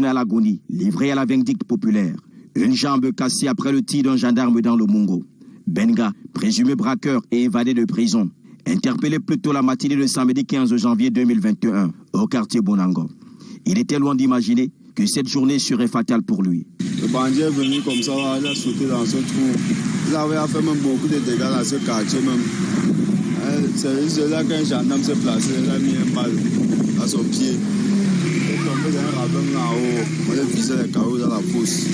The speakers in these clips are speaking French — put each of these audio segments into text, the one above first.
une à l'agonie, livrée à la vindicte populaire. Une jambe cassée après le tir d'un gendarme dans le Mongo. Benga, présumé braqueur et évadé de prison, interpellé plus tôt la matinée de samedi 15 janvier 2021 au quartier Bonango. Il était loin d'imaginer que cette journée serait fatale pour lui. Le bandit est venu comme ça, il a sauté dans ce trou. Il avait fait même beaucoup de dégâts dans ce quartier même. C'est là qu'un gendarme s'est placé, il a mis un balle à son pied. Il est tombé dans un ravin là-haut, on a visé les carreaux dans la fosse.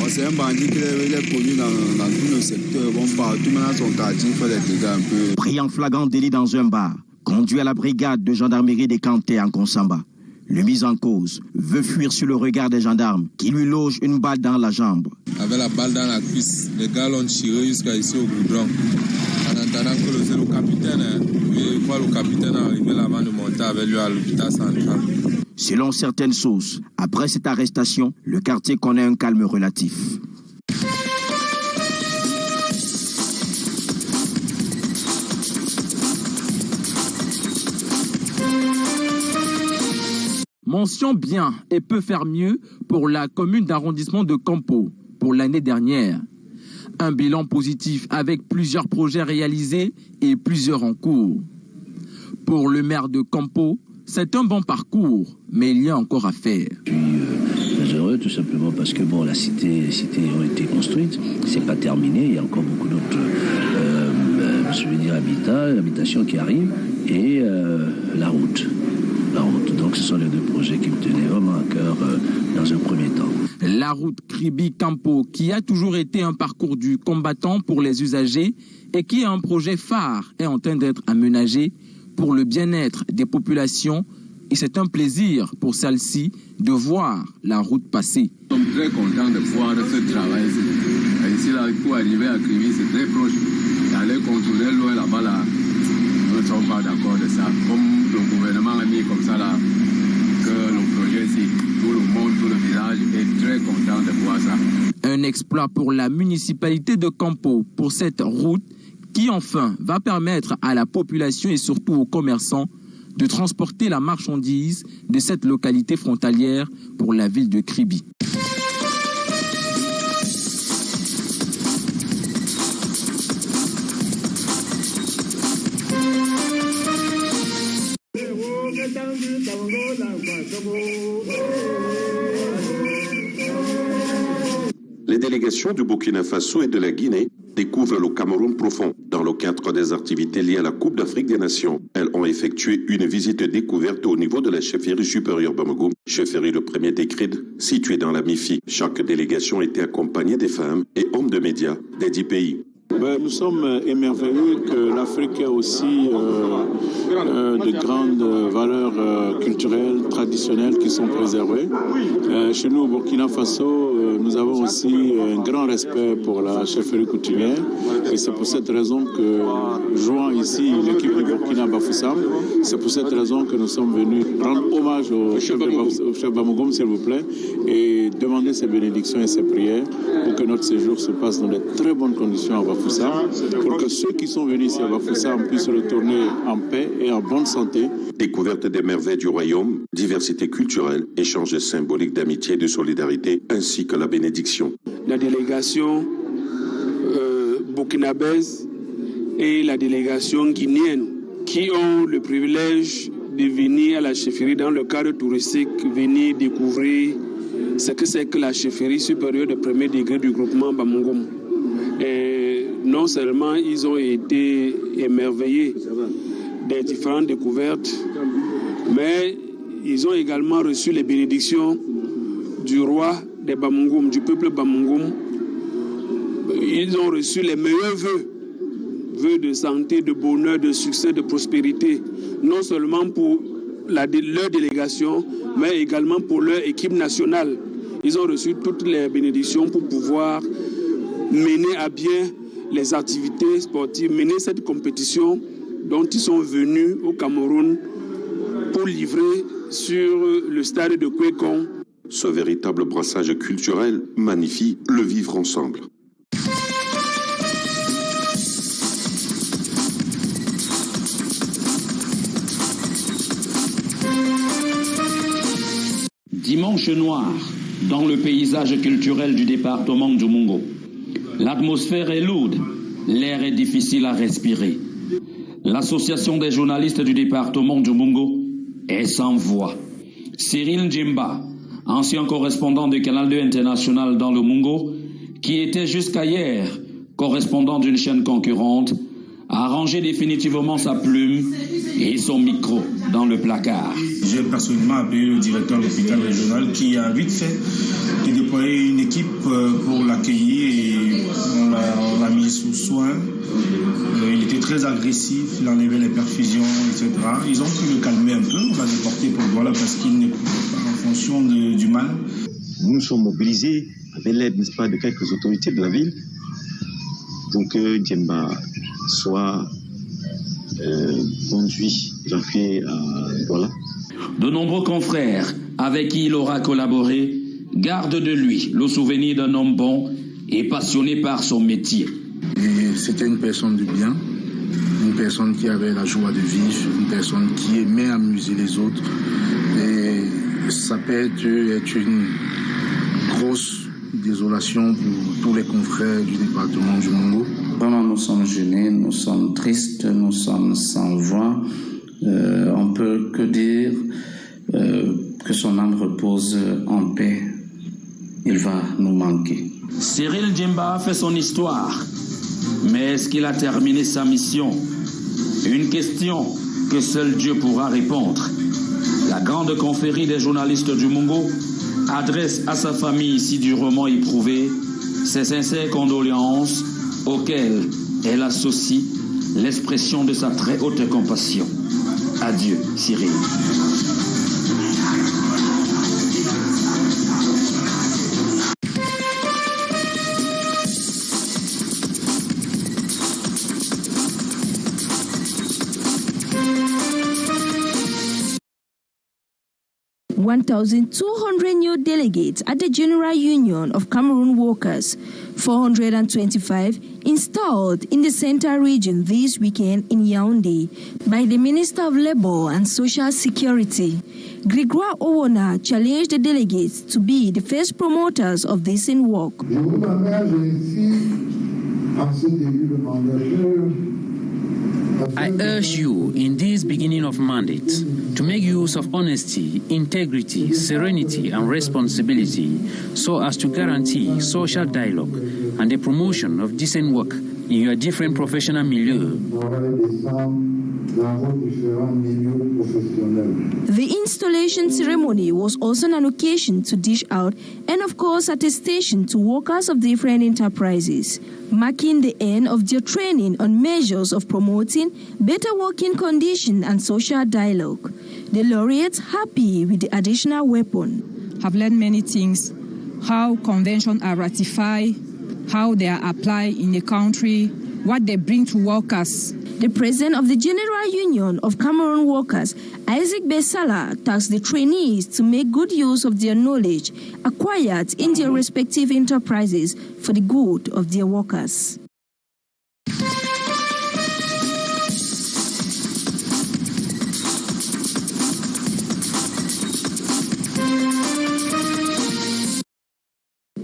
C'est un bandit qui est connu dans tout le secteur, bon partout, maintenant son quartier fait des dégâts un peu. Pris en flagrant délit dans un bar, conduit à la brigade de gendarmerie des Cantés en Konsamba. Le mis en cause veut fuir sur le regard des gendarmes qui lui logent une balle dans la jambe. Avec la balle dans la cuisse, les gars l'ont tiré jusqu'à ici au goudron. En attendant que c'est le capitaine, je crois le capitaine est arrivé là avant de monter avec lui à l'hôpital central. Selon certaines sources, après cette arrestation, le quartier connaît un calme relatif. Mention bien et peut faire mieux pour la commune d'arrondissement de Campo pour l'année dernière. Un bilan positif avec plusieurs projets réalisés et plusieurs en cours. Pour le maire de Campo, c'est un bon parcours, mais il y a encore à faire. Je suis heureux tout simplement parce que les cités ont été construites, c'est pas terminé, il y a encore beaucoup d'autres habitations qui arrivent et la route. Donc ce sont les deux projets qui me tenaient vraiment à cœur dans un premier temps. La route Kribi-Campo, qui a toujours été un parcours du combattant pour les usagers et qui est un projet phare, est en train d'être aménagé pour le bien-être des populations. Et c'est un plaisir pour celle-ci de voir la route passer. Nous sommes très contents de voir ce travail. Ici, là, pour arriver à Kribi, c'est très proche. Aller contrôler loin là-bas, là, nous ne sommes pas d'accord de ça. Comme le gouvernement a mis comme ça, là, que le projet, ici, tout le monde, tout le village est très content de voir ça. Un exploit pour la municipalité de Campo pour cette route qui, enfin, va permettre à la population et surtout aux commerçants de transporter la marchandise de cette localité frontalière pour la ville de Kribi. Les délégations du Burkina Faso et de la Guinée découvrent le Cameroun profond dans le cadre des activités liées à la Coupe d'Afrique des Nations. Elles ont effectué une visite découverte au niveau de la chefferie supérieure Bamako, chefferie le premier d'Ekrid, située dans la MIFI. Chaque délégation était accompagnée des femmes et hommes de médias des 10 pays. Nous sommes émerveillés que l'Afrique ait aussi de grandes valeurs culturelles, traditionnelles qui sont préservées. Chez nous au Burkina Faso, nous avons aussi un grand respect pour la chefferie coutumière et c'est pour cette raison que, jouant ici l'équipe du Burkina Bafoussam, c'est pour cette raison que nous sommes venus rendre hommage au chef Bamako, s'il vous plaît, et demander ses bénédictions et ses prières pour que notre séjour se passe dans de très bonnes conditions à Bafoussam, pour que ceux qui sont venus ici à Bafoussam puissent retourner en paix et en bonne santé. Découverte des merveilles du royaume, diversité culturelle, échange symbolique d'amitié et de solidarité, ainsi que la bénédiction. La délégation burkinabèse et la délégation guinéenne qui ont le privilège de venir à la chefferie dans le cadre touristique, venir découvrir ce que c'est que la chefferie supérieure de premier degré du groupement Bamangom. Et non seulement ils ont été émerveillés des différentes découvertes, mais ils ont également reçu les bénédictions du roi des Bamangom, du peuple Bamangom. Ils ont reçu les meilleurs vœux de santé, de bonheur, de succès, de prospérité, non seulement pour leur délégation, mais également pour leur équipe nationale. Ils ont reçu toutes les bénédictions pour pouvoir mener à bien les activités sportives, mener cette compétition dont ils sont venus au Cameroun pour livrer sur le stade de Kwekong. Ce véritable brassage culturel magnifie le vivre ensemble. Dimanche noir dans le paysage culturel du département du Mungo. L'atmosphère est lourde, l'air est difficile à respirer. L'association des journalistes du département du Mungo est sans voix. Cyril Djimba, ancien correspondant de Canal 2 International dans le Mungo, qui était jusqu'à hier correspondant d'une chaîne concurrente, a rangé définitivement sa plume et son micro dans le placard. J'ai personnellement appelé le directeur de l'hôpital régional qui a vite fait de déployer une équipe pour l'accueillir et on l'a mis sous soin. Il était très agressif, il enlevait les perfusions, etc. Ils ont pu le calmer un peu, on l'a déporté pour voilà parce qu'il n'écoute pas en fonction du mal. Nous nous sommes mobilisés avec l'aide, n'est-ce pas, de quelques autorités de la ville. Donc Djemba soit conduit, évacué à voilà. De nombreux confrères avec qui il aura collaboré gardent de lui le souvenir d'un homme bon et passionné par son métier. C'était une personne de bien, une personne qui avait la joie de vivre, une personne qui aimait amuser les autres. Et sa perte est une grosse désolation pour tous les confrères du département du Mungo. Vraiment, nous sommes gênés, nous sommes tristes, nous sommes sans voix. On peut que dire que son âme repose en paix. Il va nous manquer. Cyril Djimba a fait son histoire, mais est-ce qu'il a terminé sa mission? Une question que seul Dieu pourra répondre. La grande confrérie des journalistes du Mungo adresse à sa famille ici durement éprouvée ses sincères condoléances auxquelles elle associe l'expression de sa très haute compassion. Adieu, Cyril. $1,200 new delegates at the General Union of Cameroon Workers, 425 installed in the Central Region this weekend in Yaoundé by the Minister of Labour and Social Security. Grégoire Owona challenged the delegates to be the first promoters of decent work. I urge you in this beginning of mandate to make use of honesty, integrity, serenity, and responsibility so as to guarantee social dialogue and the promotion of decent work in your different professional milieu. The installation ceremony was also an occasion to dish out and, of course, attestation to workers of different enterprises, marking the end of their training on measures of promoting better working conditions and social dialogue. The laureates happy with the additional weapon. Have learned many things, how conventions are ratified, how they are applied in the country, what they bring to workers. The president of the General Union of Cameroon Workers, Isaac Bessala, tasked the trainees to make good use of their knowledge acquired in their respective enterprises for the good of their workers.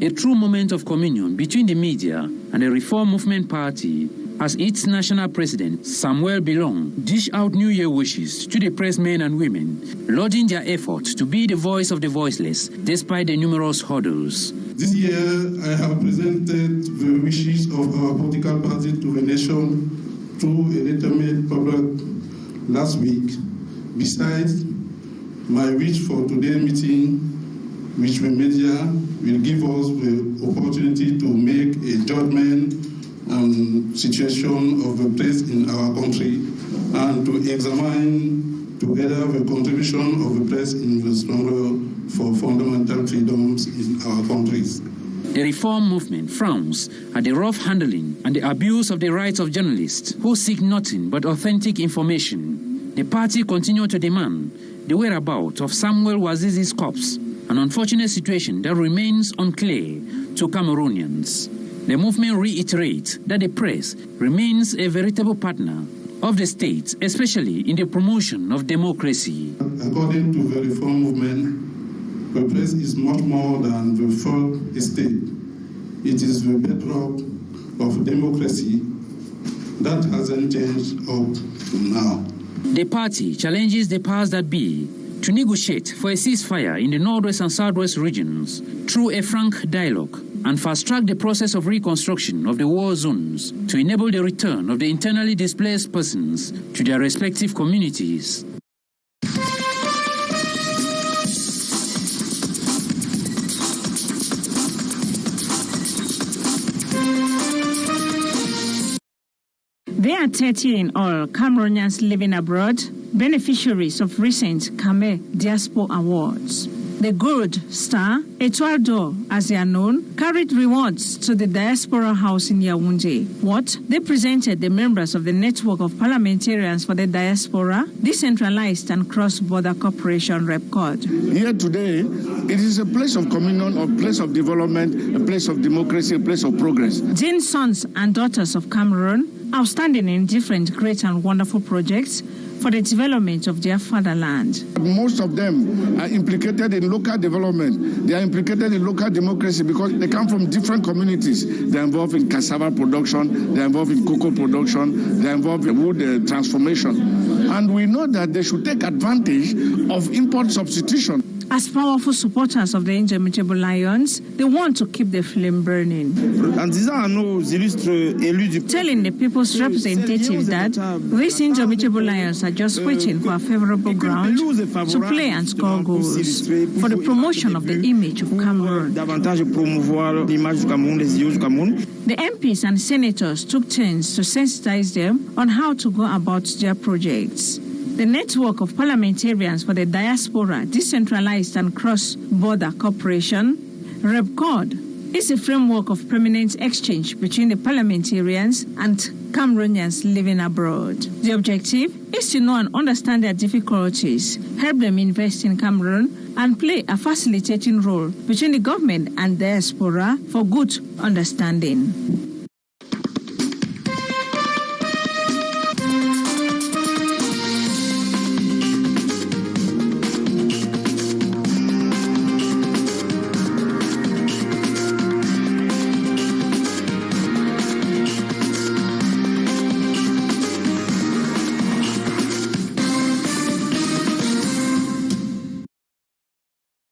A true moment of communion between the media and the Reform Movement Party as its national president, Samuel Bilong, dished out New Year wishes to the pressed men and women, lauding their efforts to be the voice of the voiceless despite the numerous hurdles. This year, I have presented the wishes of our political party to the nation through a letter made public last week. Besides, my wish for today's meeting, which the media will give us the opportunity to make a judgment on situation of the press in our country and to examine together the contribution of the press in the struggle for fundamental freedoms in our countries. The Reform Movement frowns at the rough handling and the abuse of the rights of journalists who seek nothing but authentic information. The party continues to demand the whereabouts of Samuel Wazizi's corpse, an unfortunate situation that remains unclear to Cameroonians. The movement reiterates that the press remains a veritable partner of the state, especially in the promotion of democracy. According to the Reform Movement, The press is much more than the fourth estate. It is the bedrock of democracy that hasn't changed up to now. The party challenges the powers that be to negotiate for a ceasefire in the northwest and southwest regions through a frank dialogue and fast-track the process of reconstruction of the war zones to enable the return of the internally displaced persons to their respective communities. There are 30 in all Cameroonians living abroad, beneficiaries of recent Camé Diaspora Awards. The Gold Star, Étoile d'Or, as they are known, carried rewards to the Diaspora House in Yaoundé. What? They presented the members of the Network of Parliamentarians for the Diaspora, Decentralized and Cross-Border Cooperation, REPCOD. Here today, it is a place of communion, a place of development, a place of democracy, a place of progress. Jane's sons and daughters of Cameroon, outstanding in different great and wonderful projects for the development of their fatherland. Most of them are implicated in local development. They are implicated in local democracy because they come from different communities. They are involved in cassava production, they are involved in cocoa production, they are involved in wood transformation. And we know that they should take advantage of import substitution. As powerful supporters of the Indomitable Lions, they want to keep the flame burning. En disant à nos illustres élus du telling the people's representatives that these Indomitable Lions are just waiting for a favorable ground to play and score goals for the promotion of the image of Cameroon. Davantage promouvoir l'image du Cameroun, les yeux du Cameroun. The MPs and senators took turns to sensitize them on how to go about their projects. The Network of Parliamentarians for the Diaspora, Decentralized and Cross-Border Cooperation, REPCOD, is a framework of permanent exchange between the parliamentarians and Cameroonians living abroad. The objective is to know and understand their difficulties, help them invest in Cameroon, and play a facilitating role between the government and diaspora for good understanding.